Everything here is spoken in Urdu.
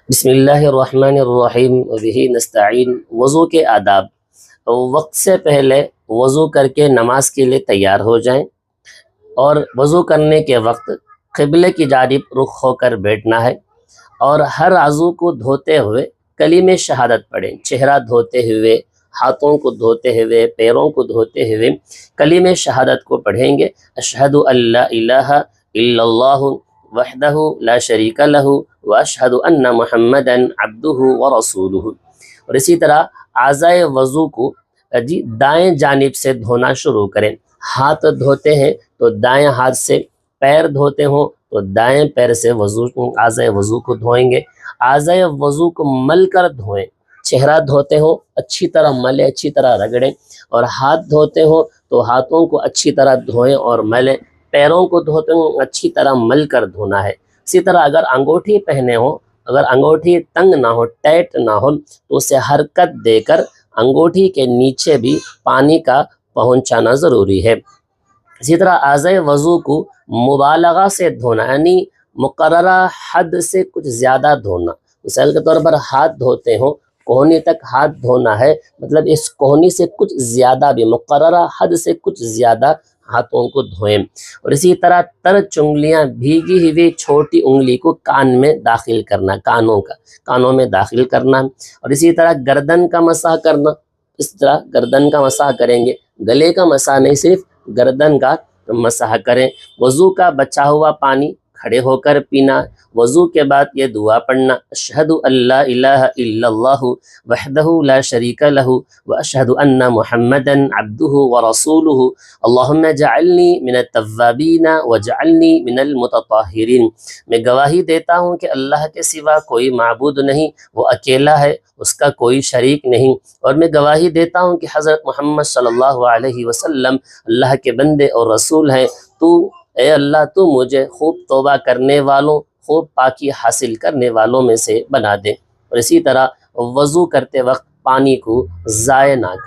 بسم اللہ الرحمن الرحیم وبہ نستعین۔ وضو کے آداب۔ وقت سے پہلے وضو کر کے نماز کے لیے تیار ہو جائیں، اور وضو کرنے کے وقت قبلے کی جانب رخ ہو کر بیٹھنا ہے، اور ہر عضو کو دھوتے ہوئے کلمہ شہادت پڑھیں۔ چہرہ دھوتے ہوئے، ہاتھوں کو دھوتے ہوئے، پیروں کو دھوتے ہوئے کلمہ شہادت کو پڑھیں گے۔ اشہد ان لا الہ الا اللہ وحدہ لا شریک لہ واشہد ان محمدا عبدہ ورسولہ۔ اور اسی طرح اعضائے وضو کو دائیں جانب سے دھونا شروع کریں۔ ہاتھ دھوتے ہیں تو دائیں ہاتھ سے، پیر دھوتے ہوں تو دائیں پیر سے اعضائے وضو کو دھوئیں گے۔ اعضائے وضو کو مل کر دھوئیں۔ چہرہ دھوتے ہوں اچھی طرح ملیں، اچھی طرح رگڑیں، اور ہاتھ دھوتے ہوں تو ہاتھوں کو اچھی طرح دھوئیں اور ملیں۔ پیروں کو دھوتے ہوں اچھی طرح مل کر دھونا ہے۔ اسی طرح اگر انگوٹھی پہنے ہوں، اگر انگوٹھی تنگ نہ ہو، ٹائٹ نہ ہو، تو اسے حرکت دے کر انگوٹھی کے نیچے بھی پانی کا پہنچانا ضروری ہے۔ اسی طرح اعضائے وضو کو مبالغہ سے دھونا، یعنی مقررہ حد سے کچھ زیادہ دھونا۔ مثال کے طور پر ہاتھ دھوتے ہوں، کوہنی تک ہاتھ دھونا ہے، مطلب اس کوہنی سے کچھ زیادہ بھی، مقررہ حد سے کچھ زیادہ ہاتھوں کو دھوئیں۔ اور اسی طرح تر چنگلیاں بھیگی ہوئی چھوٹی انگلی کو کان میں داخل کرنا، کانوں میں داخل کرنا۔ اور اسی طرح گردن کا مسح کرنا، اس طرح گردن کا مسح کریں گے، گلے کا مسح نہیں، صرف گردن کا مسح کریں۔ وضو کا بچا ہوا پانی کھڑے ہو کر پینا۔ وضو کے بعد یہ دعا پڑھنا: اشہد ان لا الہ الا اللہ وحدہ لا شریک لہ واشہد ان محمدا عبدہ ورسولہ اللہم اجعلنی من التوابین واجعلنی من المتطہرین۔ میں گواہی دیتا ہوں کہ اللہ کے سوا کوئی معبود نہیں، وہ اکیلا ہے، اس کا کوئی شریک نہیں، اور میں گواہی دیتا ہوں کہ حضرت محمد صلی اللہ علیہ وسلم اللہ کے بندے اور رسول ہیں۔ اے اللہ تو مجھے خوب توبہ کرنے والوں، خوب پاکی حاصل کرنے والوں میں سے بنا دے۔ اور اسی طرح وضو کرتے وقت پانی کو ضائع نہ کریں۔